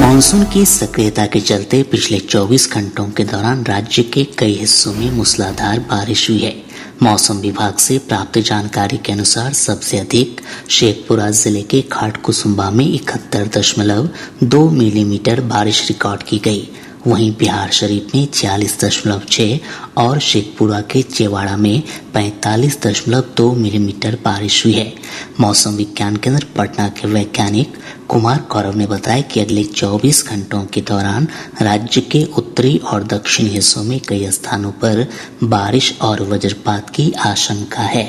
Monsoon की सक्रियता के चलते पिछले 24 घंटों के दौरान राज्य के कई हिस्सों में मूसलाधार बारिश हुई है। मौसम विभाग से प्राप्त जानकारी के अनुसार सबसे अधिक शेखपुरा जिले के खाटकुसुम्बा में 71.2 मिलीमीटर बारिश रिकॉर्ड की गई। वहीं बिहार शरीफ में 46.6 और शेखपुरा के चेवाड़ा में 45.2 मिलीमीटर बारिश हुई है। मौसम विज्ञान केंद्र पटना के वैज्ञानिक कुमार गौरव ने बताया कि अगले 24 घंटों के दौरान राज्य के उत्तरी और दक्षिणी हिस्सों में कई स्थानों पर बारिश और वज्रपात की आशंका है।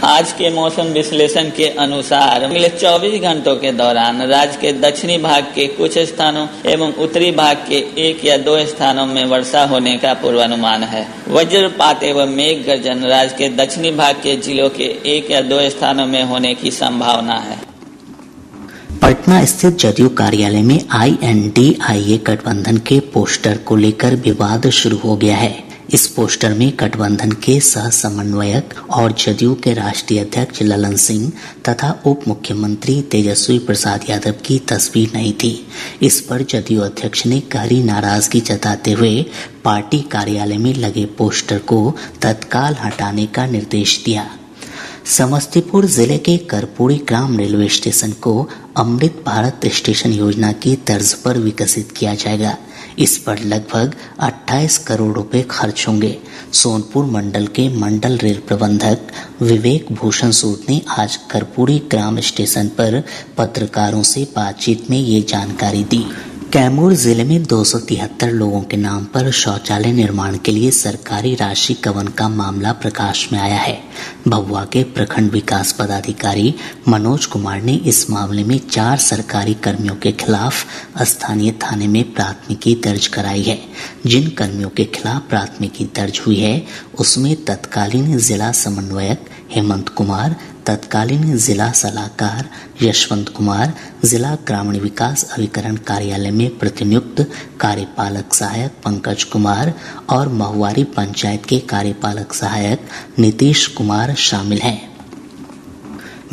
आज के मौसम विश्लेषण के अनुसार अगले 24 घंटों के दौरान राज्य के दक्षिणी भाग के कुछ स्थानों एवं उत्तरी भाग के 1 या 2 स्थानों में वर्षा होने का पूर्वानुमान है। वज्रपात एवं मेघ गर्जन राज्य के दक्षिणी भाग के जिलों के 1 या 2 स्थानों में होने की संभावना है। पटना स्थित जदयू कार्यालय में INDIA गठबंधन के पोस्टर को लेकर विवाद शुरू हो गया है। इस पोस्टर में गठबंधन के सह समन्वयक और जदयू के राष्ट्रीय अध्यक्ष ललन सिंह तथा उप मुख्यमंत्री तेजस्वी प्रसाद यादव की तस्वीर नहीं थी। इस पर जदयू अध्यक्ष ने गहरी नाराजगी जताते हुए पार्टी कार्यालय में लगे पोस्टर को तत्काल हटाने का निर्देश दिया। समस्तीपुर जिले के कर्पूरी ग्राम रेलवे स्टेशन को अमृत भारत स्टेशन योजना की तर्ज पर विकसित किया जाएगा। इस पर लगभग 28 करोड़ रुपए खर्च होंगे। सोनपुर मंडल के मंडल रेल प्रबंधक विवेक भूषण सूद ने आज कर्पूरी ग्राम स्टेशन पर पत्रकारों से बातचीत में ये जानकारी दी। कैमूर जिले में 273 लोगों के नाम पर शौचालय निर्माण के लिए सरकारी राशि गबन का मामला प्रकाश में आया है। भभुआ के प्रखंड विकास पदाधिकारी मनोज कुमार ने इस मामले में 4 सरकारी कर्मियों के खिलाफ स्थानीय थाने में प्राथमिकी दर्ज कराई है। जिन कर्मियों के खिलाफ प्राथमिकी दर्ज हुई है उसमें तत्कालीन जिला समन्वयक हेमंत कुमार, तत्कालीन जिला सलाहकार यशवंत कुमार, जिला ग्रामीण विकास अभिकरण कार्यालय में प्रतिनियुक्त कार्यपालक सहायक पंकज कुमार और महुआरी पंचायत के कार्यपालक सहायक नीतीश कुमार शामिल हैं।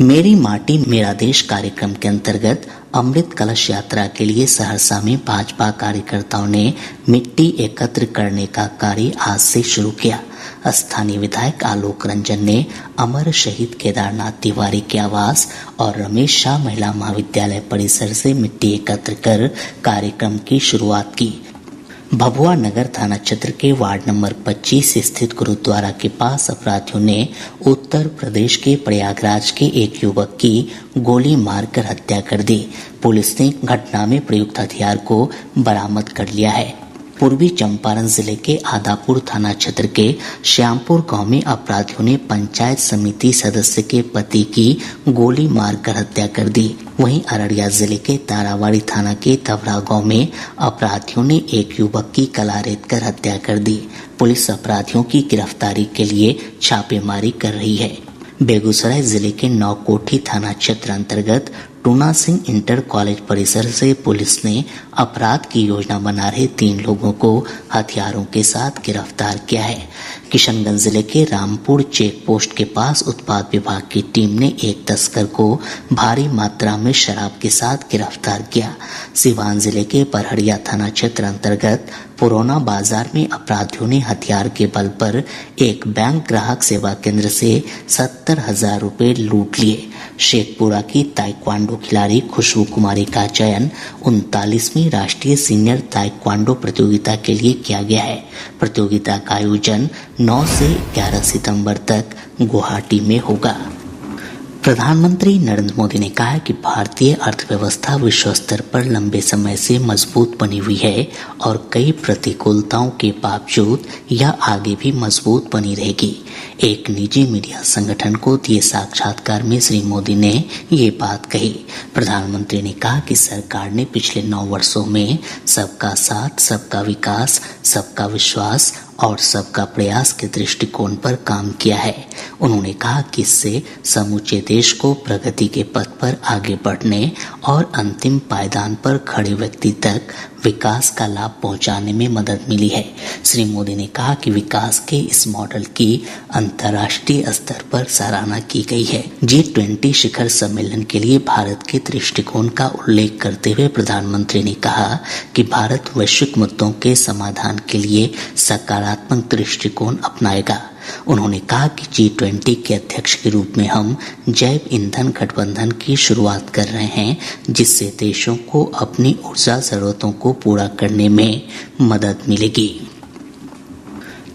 मेरी माटी मेरा देश कार्यक्रम के अंतर्गत अमृत कलश यात्रा के लिए सहरसा में भाजपा कार्यकर्ताओं ने मिट्टी एकत्र करने का कार्य आज से शुरू किया। स्थानीय विधायक आलोक रंजन ने अमर शहीद केदारनाथ तिवारी के आवास और रमेश शाह महिला महाविद्यालय परिसर से मिट्टी एकत्र कर कार्यक्रम की शुरुआत की। भभुआ नगर थाना क्षेत्र के वार्ड नंबर 25 स्थित गुरुद्वारा के पास अपराधियों ने उत्तर प्रदेश के प्रयागराज के एक युवक की गोली मारकर हत्या कर दी। पुलिस ने घटना में प्रयुक्त हथियार को बरामद कर लिया है। पूर्वी चंपारण जिले के आदापुर थाना क्षेत्र के श्यामपुर गांव में अपराधियों ने पंचायत समिति सदस्य के पति की गोली मारकर हत्या कर दी। वहीं अररिया जिले के तारावाड़ी थाना के तवरा गांव में अपराधियों ने एक युवक की गला रेत कर हत्या कर दी। पुलिस अपराधियों की गिरफ्तारी के लिए छापेमारी कर रही है। बेगूसराय जिले के नौकोठी थाना क्षेत्र अंतर्गत टूना सिंह इंटर कॉलेज परिसर से पुलिस ने अपराध की योजना बना रहे 3 लोगों को हथियारों के साथ गिरफ्तार किया है। किशनगंज जिले के रामपुर चेक पोस्ट के पास उत्पाद विभाग की टीम ने एक तस्कर को भारी मात्रा में शराब के साथ गिरफ्तार किया। सिवान जिले के बरहड़िया थाना क्षेत्र अंतर्गत पुरोना बाजार में अपराधियों ने हथियार के बल पर एक बैंक ग्राहक सेवा केंद्र से 70,000 रुपए लूट लिए। शेखपुरा की ताइक्वांडो खिलाड़ी खुशबू कुमारी का चयन 39वीं राष्ट्रीय सीनियर ताइक्वांडो प्रतियोगिता के लिए किया गया है। प्रतियोगिता का आयोजन 9 से 11 सितंबर तक गुवाहाटी में होगा। प्रधानमंत्री नरेंद्र मोदी ने कहा है कि भारतीय अर्थव्यवस्था विश्व स्तर पर लंबे समय से मजबूत बनी हुई है और कई प्रतिकूलताओं के बावजूद यह आगे भी मजबूत बनी रहेगी। एक निजी मीडिया संगठन को दिए साक्षात्कार में श्री मोदी ने ये बात कही। प्रधानमंत्री ने कहा कि सरकार ने पिछले 9 वर्षों में सबका साथ, सबका विकास, सबका विश्वास और सबका प्रयास के दृष्टिकोण पर काम किया है। उन्होंने कहा कि इससे समूचे देश को प्रगति के पथ पर आगे बढ़ने और अंतिम पायदान पर खड़े व्यक्ति तक विकास का लाभ पहुंचाने में मदद मिली है। श्री मोदी ने कहा कि विकास के इस मॉडल की अंतर्राष्ट्रीय स्तर पर सराहना की गई है। G20 शिखर सम्मेलन के लिए भारत के दृष्टिकोण का उल्लेख करते हुए प्रधानमंत्री ने कहा कि भारत वैश्विक मुद्दों के समाधान के लिए सकारात्मक दृष्टिकोण अपनाएगा। उन्होंने कहा कि G20 के अध्यक्ष के रूप में हम जैव ईंधन गठबंधन की शुरुआत कर रहे हैं, जिससे देशों को अपनी ऊर्जा जरूरतों को पूरा करने में मदद मिलेगी।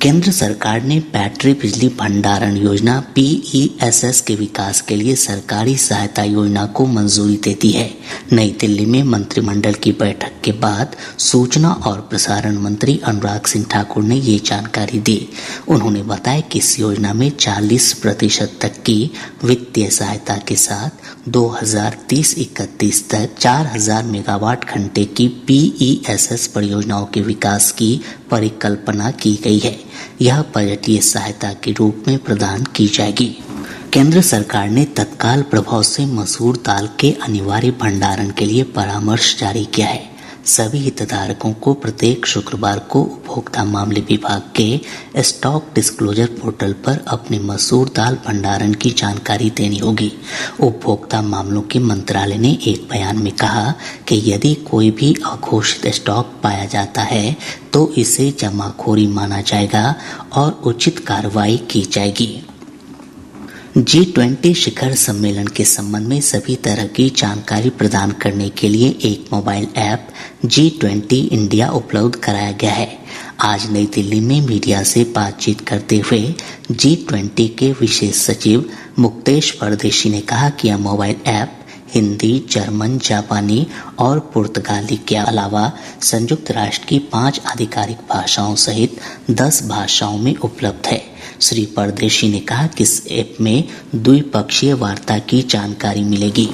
केंद्र सरकार ने बैटरी बिजली भंडारण योजना PESS के विकास के लिए सरकारी सहायता योजना को मंजूरी दे दी है। नई दिल्ली में मंत्रिमंडल की बैठक के बाद सूचना और प्रसारण मंत्री अनुराग सिंह ठाकुर ने ये जानकारी दी। उन्होंने बताया कि इस योजना में 40% तक की वित्तीय सहायता के साथ 2030-31 तक 4000 मेगावाट घंटे की PESS परियोजनाओं के विकास की परिकल्पना की गई है। यह बजटीय सहायता के रूप में प्रदान की जाएगी। केंद्र सरकार ने तत्काल प्रभाव से मसूर दाल के अनिवार्य भंडारण के लिए परामर्श जारी किया है। सभी हितधारकों को प्रत्येक शुक्रवार को उपभोक्ता मामले विभाग के स्टॉक डिस्क्लोजर पोर्टल पर अपने मसूर दाल भंडारण की जानकारी देनी होगी। उपभोक्ता मामलों के मंत्रालय ने एक बयान में कहा कि यदि कोई भी अघोषित स्टॉक पाया जाता है तो इसे जमाखोरी माना जाएगा और उचित कार्रवाई की जाएगी। G20 शिखर सम्मेलन के संबंध में सभी तरह की जानकारी प्रदान करने के लिए एक मोबाइल ऐप G20 इंडिया उपलब्ध कराया गया है। आज नई दिल्ली में मीडिया से बातचीत करते हुए G20 के विशेष सचिव मुक्तेश परदेशी ने कहा कि यह मोबाइल ऐप हिंदी, जर्मन, जापानी और पुर्तगाली के अलावा संयुक्त राष्ट्र की 5 आधिकारिक भाषाओं सहित 10 भाषाओं में उपलब्ध है। श्री परदेशी ने कहा कि इस ऐप में द्विपक्षीय वार्ता की जानकारी मिलेगी।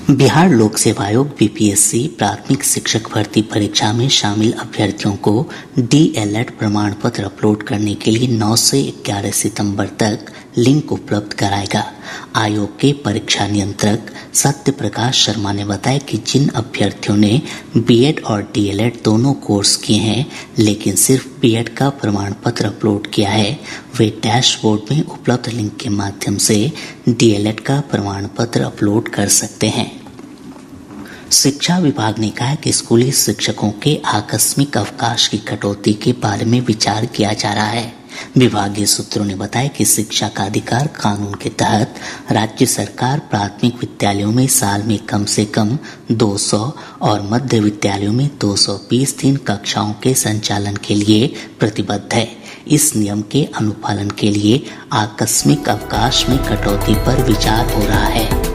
बिहार लोक सेवा आयोग BPSC प्राथमिक शिक्षक भर्ती परीक्षा में शामिल अभ्यर्थियों को DLED प्रमाण पत्र अपलोड करने के लिए 9 से 11 सितंबर तक लिंक उपलब्ध कराएगा। आयोग के परीक्षा नियंत्रक सत्य प्रकाश शर्मा ने बताया कि जिन अभ्यर्थियों ने B.Ed और DLED दोनों कोर्स किए हैं लेकिन सिर्फ B.Ed का प्रमाण पत्र अपलोड किया है, वे डैशबोर्ड में उपलब्ध लिंक के माध्यम से DLED का प्रमाण पत्र अपलोड कर सकते हैं। शिक्षा विभाग ने कहा कि स्कूली शिक्षकों के आकस्मिक अवकाश की कटौती के बारे में विचार किया जा रहा है। विभागीय सूत्रों ने बताया कि शिक्षा का अधिकार कानून के तहत राज्य सरकार प्राथमिक विद्यालयों में साल में कम से कम 200 और मध्य विद्यालयों में 220 दिन कक्षाओं के संचालन के लिए प्रतिबद्ध है। इस नियम के अनुपालन के लिए आकस्मिक अवकाश में कटौती पर विचार हो रहा है।